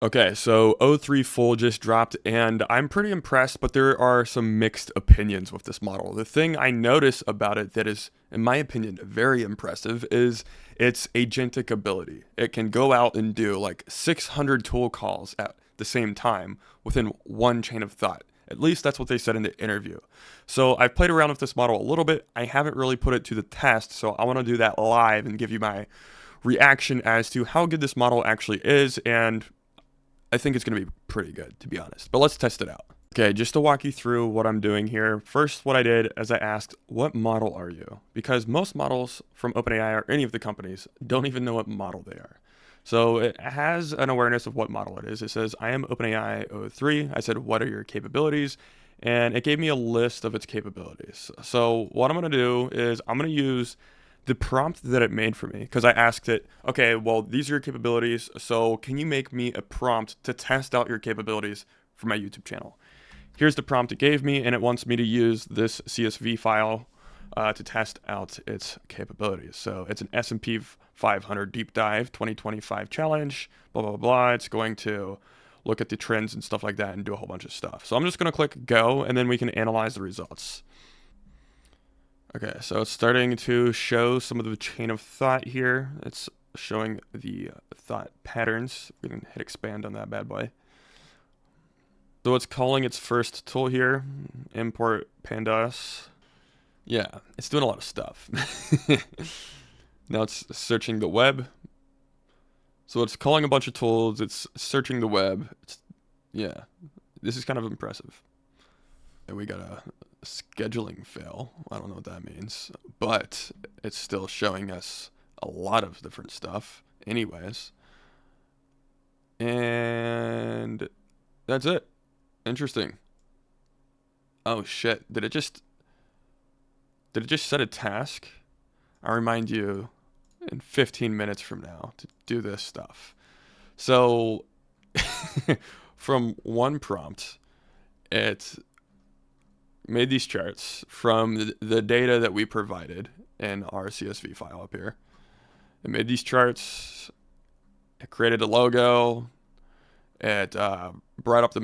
Okay, so O3 full just dropped, and I'm pretty impressed, but there are some mixed opinions with this model. The thing I notice about it that is, in my opinion, very impressive is its agentic ability. It can go out and do like 600 tool calls at the same time within one chain of thought. At least that's what they said in the interview. So I've played around with this model a little bit. I haven't really put it to the test, so I want to do that live and give you my reaction as to how good this model actually is, and I think it's going to be pretty good, to be honest. But let's test it out. Okay, just to walk you through what I'm doing here. First, what I did is I asked, what model are you? Because most models from OpenAI or any of the companies don't even know what model they are. So it has an awareness of what model it is. It says, I am OpenAI O3. I said, what are your capabilities? And it gave me a list of its capabilities. So what I'm going to do is I'm going to use the prompt that it made for me, because I asked it, okay, well, these are your capabilities, so can you make me a prompt to test out your capabilities for my YouTube channel? Here's the prompt it gave me, and it wants me to use this CSV file to test out its capabilities. So it's an S&P 500 deep dive 2025 challenge, blah, blah, blah. It's going to look at the trends and stuff like that and do a whole bunch of stuff. So I'm just going to click go, and then we can analyze the results. Okay, so it's starting to show some of the chain of thought here. It's showing the thought patterns. We can hit expand on that bad boy. So it's calling its first tool here, import pandas. Yeah, it's doing a lot of stuff. Now it's searching the web. So it's calling a bunch of tools. It's searching the web. Yeah, this is kind of impressive. And we got a scheduling fail. I don't know what that means, but it's still showing us a lot of different stuff anyways. And that's it. Interesting. Oh shit. Did it just set a task? I'll remind you in 15 minutes from now to do this stuff. So from one prompt, it made these charts from the data that we provided in our CSV file up here. It made these charts. It created a logo. It brought up the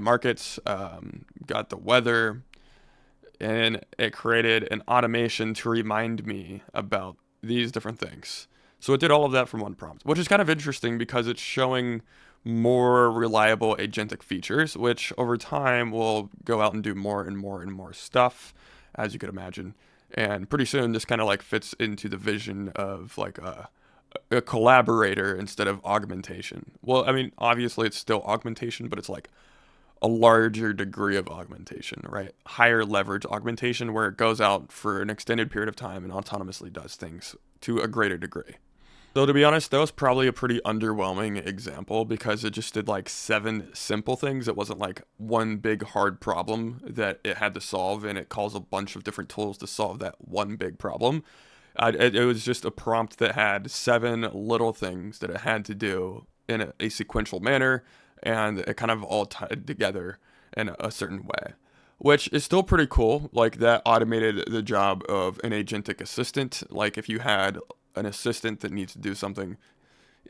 markets, got the weather, and it created an automation to remind me about these different things. So it did all of that from one prompt, which is kind of interesting because it's showing more reliable agentic features, which over time will go out and do more and more and more stuff, as you could imagine. And pretty soon, this kind of like fits into the vision of like a collaborator instead of augmentation. Well, I mean, obviously it's still augmentation, but it's like a larger degree of augmentation, right? Higher leverage augmentation where it goes out for an extended period of time and autonomously does things to a greater degree. So to be honest, that was probably a pretty underwhelming example because it just did like 7 simple things. It wasn't like one big hard problem that it had to solve, and it calls a bunch of different tools to solve that one big problem. It was just a prompt that had 7 little things that it had to do in a sequential manner, and it kind of all tied together in a certain way, which is still pretty cool. Like that automated the job of an agentic assistant. Like if you had an assistant that needs to do something,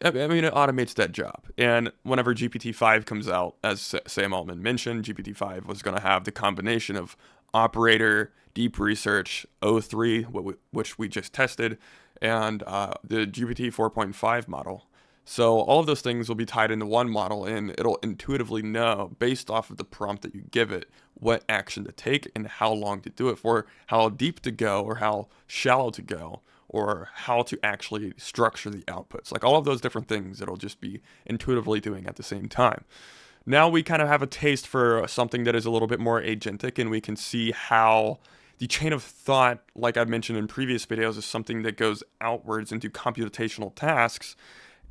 I mean, it automates that job. And whenever GPT-5 comes out, as Sam Altman mentioned, GPT-5 was going to have the combination of operator, deep research, O3, which we just tested, and the GPT 4.5 model. So all of those things will be tied into one model, and it'll intuitively know, based off of the prompt that you give it, what action to take and how long to do it for, how deep to go or how shallow to go, or how to actually structure the outputs. Like all of those different things it'll just be intuitively doing at the same time. Now we kind of have a taste for something that is a little bit more agentic, and we can see how the chain of thought, like I've mentioned in previous videos, is something that goes outwards into computational tasks.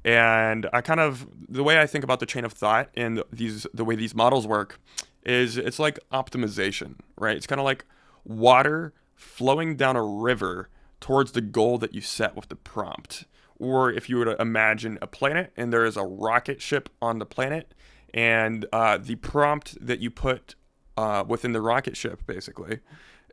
And the way I think about the chain of thought and the way these models work is it's like optimization, right? It's kind of like water flowing down a river towards the goal that you set with the prompt. Or if you were to imagine a planet and there is a rocket ship on the planet, and the prompt that you put within the rocket ship basically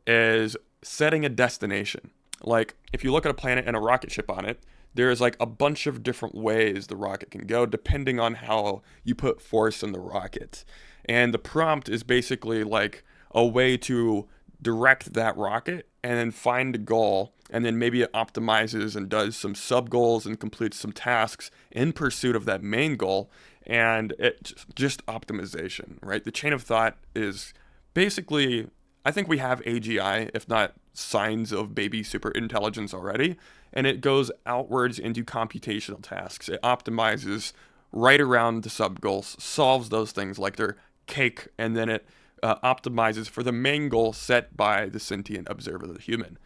is setting a destination. Like if you look at a planet and a rocket ship on it, there's like a bunch of different ways the rocket can go depending on how you put force in the rocket. And the prompt is basically like a way to direct that rocket and then find a goal, and then maybe it optimizes and does some sub goals and completes some tasks in pursuit of that main goal. And it just optimization, right? The chain of thought is basically, I think we have AGI, if not signs of baby super intelligence already, and it goes outwards into computational tasks. It optimizes right around the sub goals, solves those things like their cake, and then it optimizes for the main goal set by the sentient observer, the human.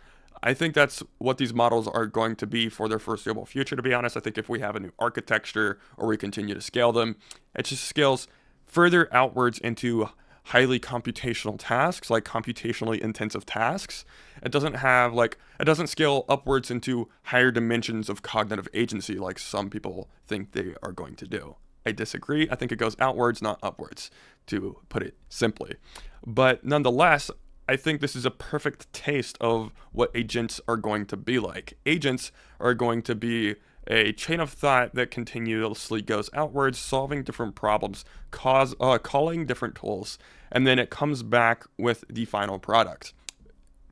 I think that's what these models are going to be for their foreseeable future, to be honest. I think if we have a new architecture or we continue to scale them, it just scales further outwards into highly computational tasks, like computationally intensive tasks. It doesn't scale upwards into higher dimensions of cognitive agency like some people think they are going to do. I disagree. I think it goes outwards, not upwards, to put it simply. But nonetheless, I think this is a perfect taste of what agents are going to be like. Agents are going to be a chain of thought that continuously goes outwards, solving different problems, calling different tools, and then it comes back with the final product.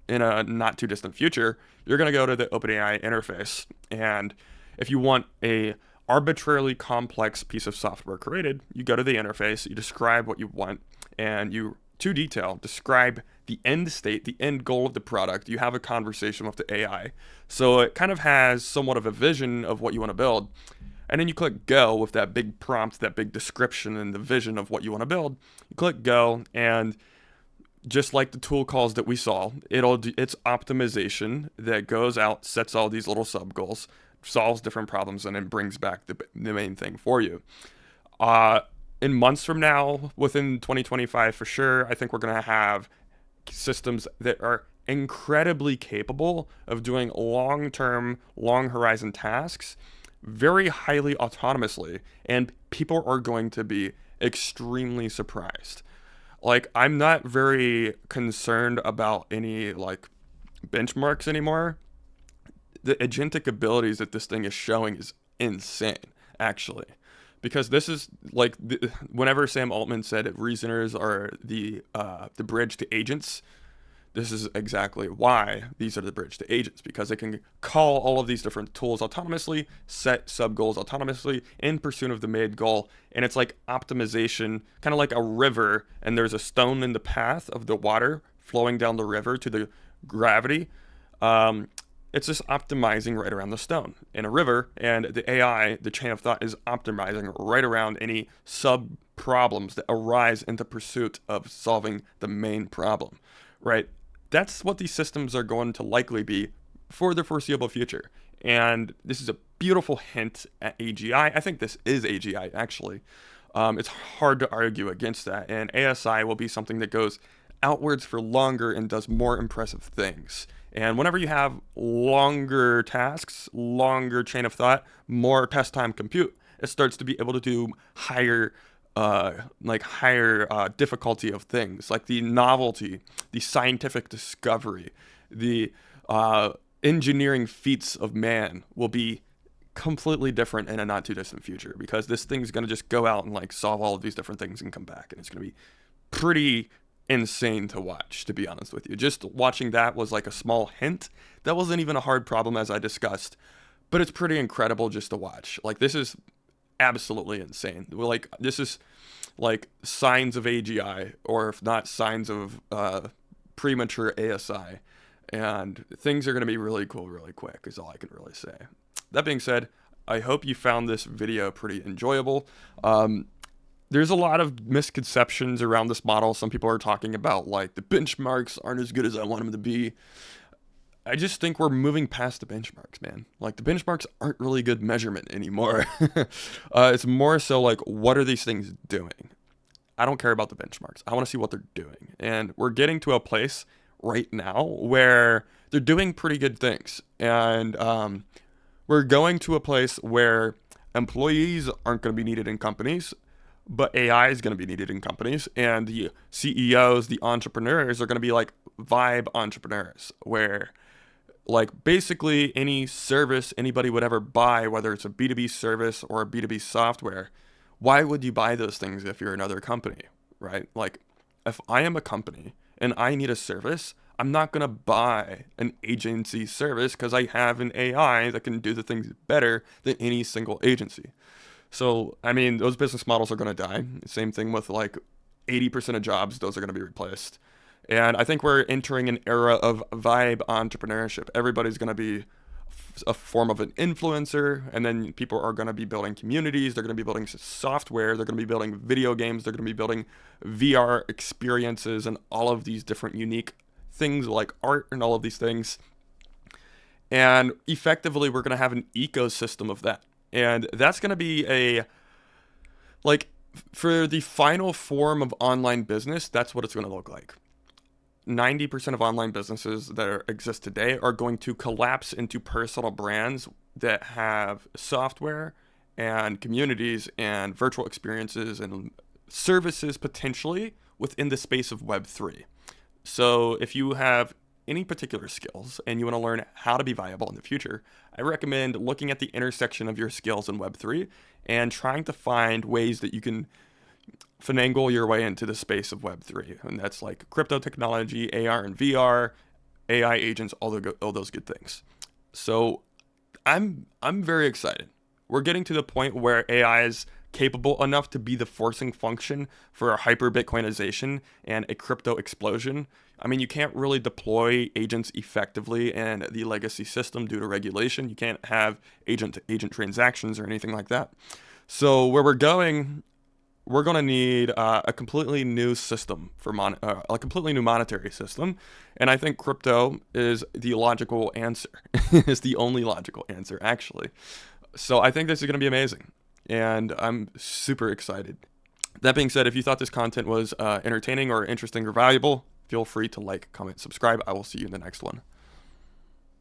In a not too distant future, you're going to go to the OpenAI interface, and if you want a arbitrarily complex piece of software created, you go to the interface, you describe what you want, and you, to detail, describe the end state, the end goal of the product. You have a conversation with the AI. So it kind of has somewhat of a vision of what you want to build. And then you click go with that big prompt, that big description and the vision of what you want to build. You click go, and just like the tool calls that we saw, it's optimization that goes out, sets all these little sub goals, solves different problems, and then brings back the main thing for you. In months from now, within 2025 for sure, I think we're going to have systems that are incredibly capable of doing long-term, long-horizon tasks very highly autonomously, and people are going to be extremely surprised. Like, I'm not very concerned about any, like, benchmarks anymore. The agentic abilities that this thing is showing is insane, actually. Because this is like whenever Sam Altman said reasoners are the bridge to agents, this is exactly why these are the bridge to agents, because they can call all of these different tools autonomously, set sub goals autonomously in pursuit of the main goal, and it's like optimization, kind of like a river, and there's a stone in the path of the water flowing down the river to the gravity. It's just optimizing right around the stone in a river, and the AI, the chain of thought, is optimizing right around any sub problems that arise in the pursuit of solving the main problem, right? That's what these systems are going to likely be for the foreseeable future. And this is a beautiful hint at AGI. I think this is AGI, actually. It's hard to argue against that. And ASI will be something that goes outwards for longer and does more impressive things. And whenever you have longer tasks, longer chain of thought, more test time compute, it starts to be able to do higher difficulty of things, like the novelty, the scientific discovery, the engineering feats of man will be completely different in a not too distant future, because this thing's going to just go out and like solve all of these different things and come back, and it's going to be pretty insane to watch, to be honest with you. Just watching that was like a small hint. That wasn't even a hard problem, as I discussed, but it's pretty incredible just to watch. Like, this is absolutely insane. Like, this is like signs of AGI, or if not signs of premature ASI, and things are going to be really cool really quick is all I can really say. That being said, I hope you found this video pretty enjoyable. There's a lot of misconceptions around this model. Some people are talking about like the benchmarks aren't as good as I want them to be. I just think we're moving past the benchmarks, man. Like, the benchmarks aren't really good measurement anymore. It's more so like, what are these things doing? I don't care about the benchmarks. I want to see what they're doing. And we're getting to a place right now where they're doing pretty good things. And we're going to a place where employees aren't going to be needed in companies, but AI is going to be needed in companies, and the CEOs, the entrepreneurs, are going to be like vibe entrepreneurs, where Like basically any service anybody would ever buy, whether it's a B2B service or a B2B software, why would you buy those things if you're another company, right? Like if I am a company and I need a service, I'm not going to buy an agency service because I have an AI that can do the things better than any single agency. So, I mean, those business models are going to die. Same thing with like 80% of jobs, those are going to be replaced. And I think we're entering an era of vibe entrepreneurship. Everybody's going to be a form of an influencer, and then people are going to be building communities. They're going to be building software. They're going to be building video games. They're going to be building VR experiences and all of these different unique things like art and all of these things. And effectively, we're going to have an ecosystem of that. And that's going to be like, for the final form of online business, that's what it's going to look like. 90% of online businesses that exist today are going to collapse into personal brands that have software and communities and virtual experiences and services potentially within the space of Web3. So if you have any particular skills and you want to learn how to be viable in the future, I recommend looking at the intersection of your skills in Web3 and trying to find ways that you can finagle your way into the space of Web3. And that's like crypto technology, AR and VR, AI agents, all those good things. So I'm very excited. We're getting to the point where AI is capable enough to be the forcing function for a hyper Bitcoinization and a crypto explosion. I mean, you can't really deploy agents effectively in the legacy system due to regulation. You can't have agent-to-agent transactions or anything like that. So where we're going to need a completely new system for a completely new monetary system, and I think crypto is the logical answer. It's the only logical answer, actually. So I think this is going to be amazing, and I'm super excited. That being said, if you thought this content was entertaining or interesting or valuable, feel free to like, comment, subscribe. I will see you in the next one.